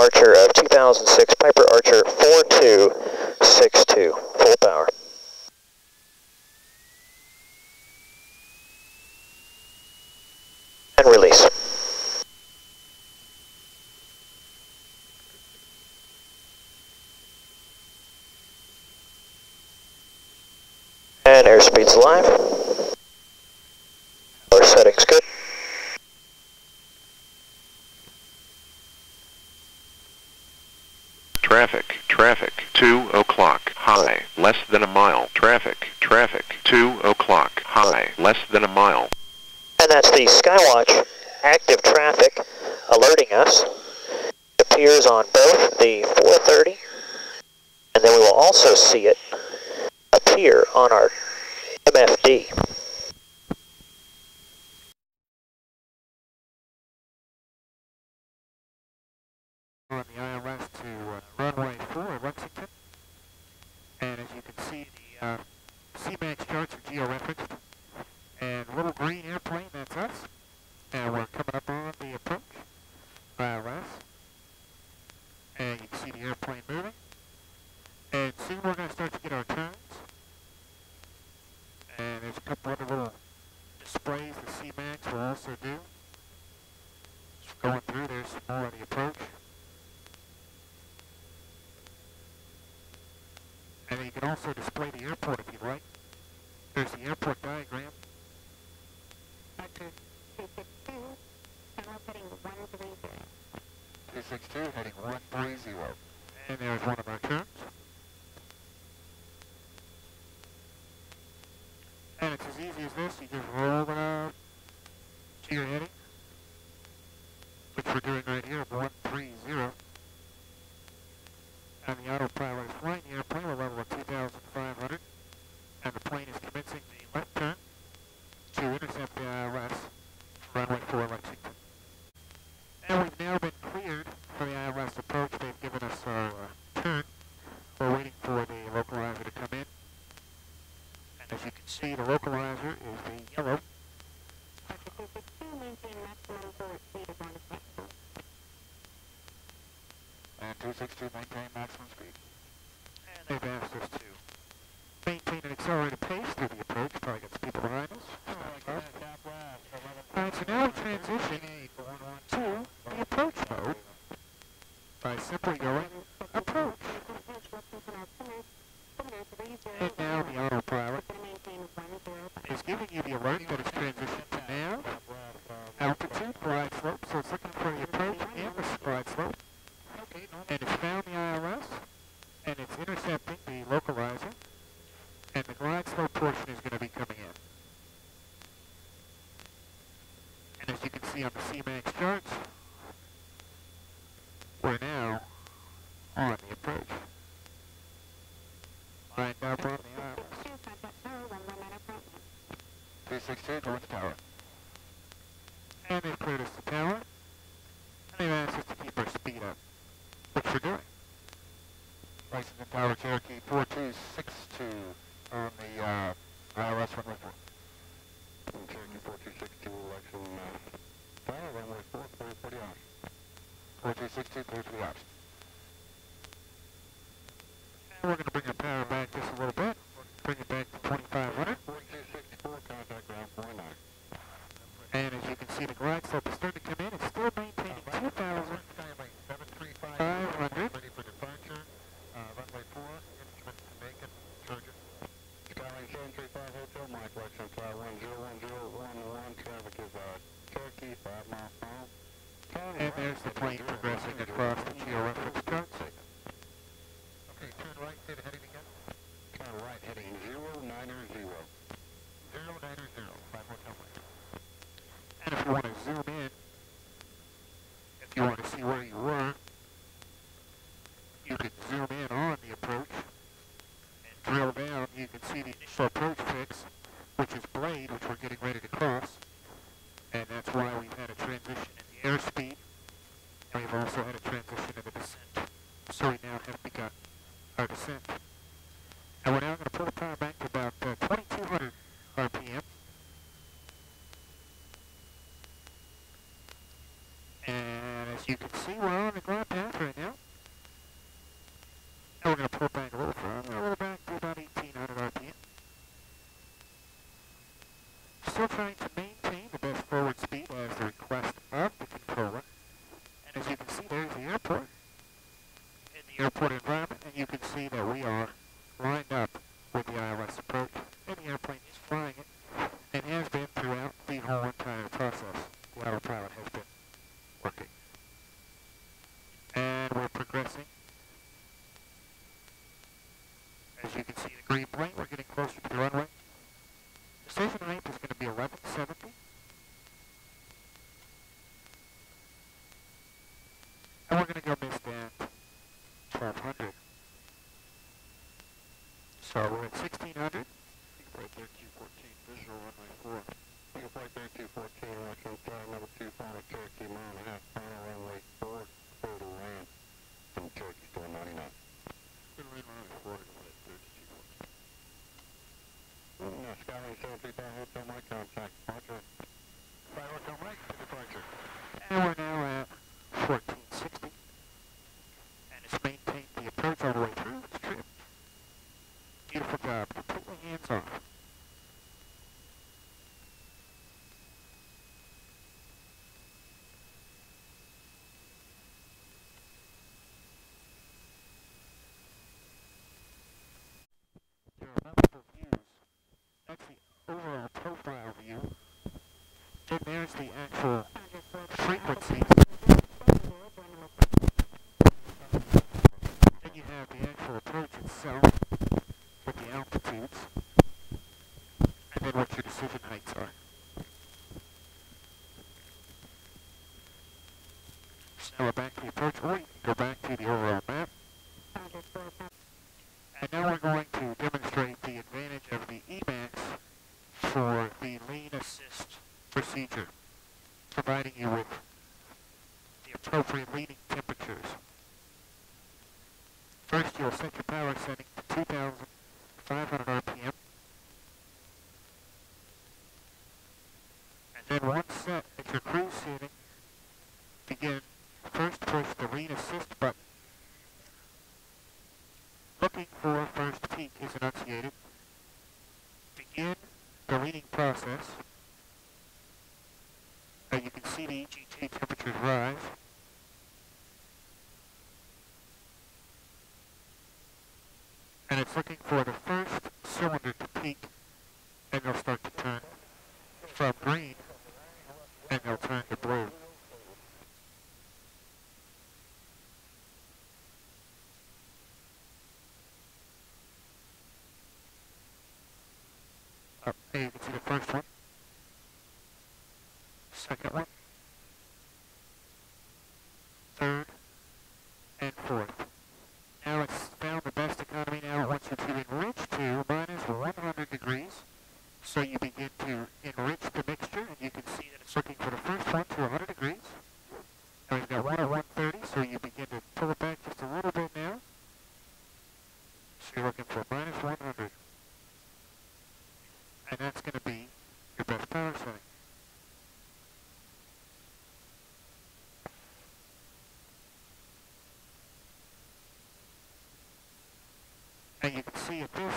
departure of 2006 Piper Archer 4262, full power. And release. And airspeed's live. Our settings good. Traffic, 2 o'clock, high, less than a mile. Traffic, 2 o'clock, high, less than a mile. And that's the Skywatch active traffic alerting us. It appears on both the 430, and then we will also see it appear on our MFD. On the ILS to runway 4 at Lexington, and as you can see, the CMAX charts are geo-referenced, and little green airplane, that's us, and we're coming up on the approach, ILS, and you can see the airplane moving, and soon we're going to start to get our turns, and there's a couple other little displays the CMAX will also do. Just going through, there's some more of the approach. And you can also display the airport if you'd like. There's the airport diagram. Vector 262, heading 130. 262, heading 130. And there's one of our turns. And it's as easy as this. You just roll it up to your heading, which we're doing right here, 130. And the autopilot is flying the airplane at a level of 2,500, and the plane is commencing the left turn to intercept the ILS runway 4 Lexington. And we've now been cleared for the ILS approach. They've given us our turn. We're waiting for the localizer to come in. And as you can see, the localizer is the yellow. And 262 maintain maximum speed. And they've asked us to maintain an accelerated pace through the approach. Probably got some people behind us. Alright, so now we transition to the approach mode by simply going approach. And now the autopilot is giving you the alert that it's transitioned to nav, altitude, glide slope. So it's looking for the approach and the glide slope. And it's found the ILS, and it's intercepting the localizer, and the glide slope portion is going to be coming in. And as you can see on the CMAX charts, we're now on the approach. Lined up on the ILS. 362 towards tower. And they've cleared us the tower, and they've asked us to keep our speed up, which we're doing. Lexington Tower, Cherokee 4262 on the ILS runway 4. Cherokee 4262, Lexington Tower, runway 4, clear for the option. 4262, clear for the option. And we're going to bring our power back just a little bit. Bring it back to 2500. 4264, contact ground 49. And as you can see, the glide slope is starting to come in. It's still maintaining 2,500. Ready for departure. Runway 4, instrument to Macon, Georgia. Skywatch 735 Hotel, Mike Lexington Tower 101011. Traffic is Cherokee, 5 miles per hour. And there's the plane progressing across the geo-reference charts. Okay, turn right, say the heading again. Turn right, heading 090. 090, 5 Hotel Mike. And if you want to zoom in, if you want to see where you were, you can zoom in on the approach and drill down. You can see the initial approach fix, which is blade, which we're getting ready to cross. And that's why we've had a transition in the airspeed. And we've also had a transition in the descent. So we now have begun our descent. And we're now going to pull the power back to about 2200 RPM. And as you can can see we're on the glide path right now. Now we're going to pull back a little further, a little back to about 1800 RPM. Still trying to maintain the best forward speed as the request of the controller. And as you can see, there's the airport in the airport environment, and you can see that we are lined up with the ILS approach, and the airplane is flying it, and has been throughout the whole entire process. The autopilot has been working. And we're progressing. As you can see the green plane, we're getting closer to the runway. The station height is going to be 1170. And we're going to go mid-stand 1200. So we're at 1600. Flight 3214, visual runway 4. Flight 3214, Echo Tower level 25, Cherokee mile and a half, final runway 4, clear to land from Cherokee Store 99. Good land runway 4 to flight 3214. Skywatch 73,000, Hotel Mike contact, departure. Fire Hotel Mike, departure. And we're now at 1460. And it's maintained the approach all the way through its trip. Beautiful job, completely hands off. There are multiple views. That's the overall profile view. Then there's the actual frequencies. Then you have the actual approach itself with the altitudes, and then what your decision heights are. So now we're back to the approach, or you can go back to the overall map. And now we're going to demonstrate the advantage of the EMAX for the lean assist procedure, providing you with the appropriate leaning temperatures. First, you'll set your power setting to 2,500 RPM. And then once set at your cruise setting, begin. First, push the lean assist button. Looking for first peak is enunciated. Begin the leaning process. And you can see the EGT temperatures rise. And it's looking for the first cylinder to peak, and they'll start to turn from green, and they'll turn to blue. Up there you can see the first one, second one, third, and fourth. Now it's found the best economy. Now it wants you to enrich to minus 100 degrees. So you begin to enrich the mixture, and you can see that it's looking for the first one to 100 degrees. Now we've got one at 130, so you begin to pull it back just a little bit now. So you're looking for minus 100. And that's going to be your best power setting. And you can see at this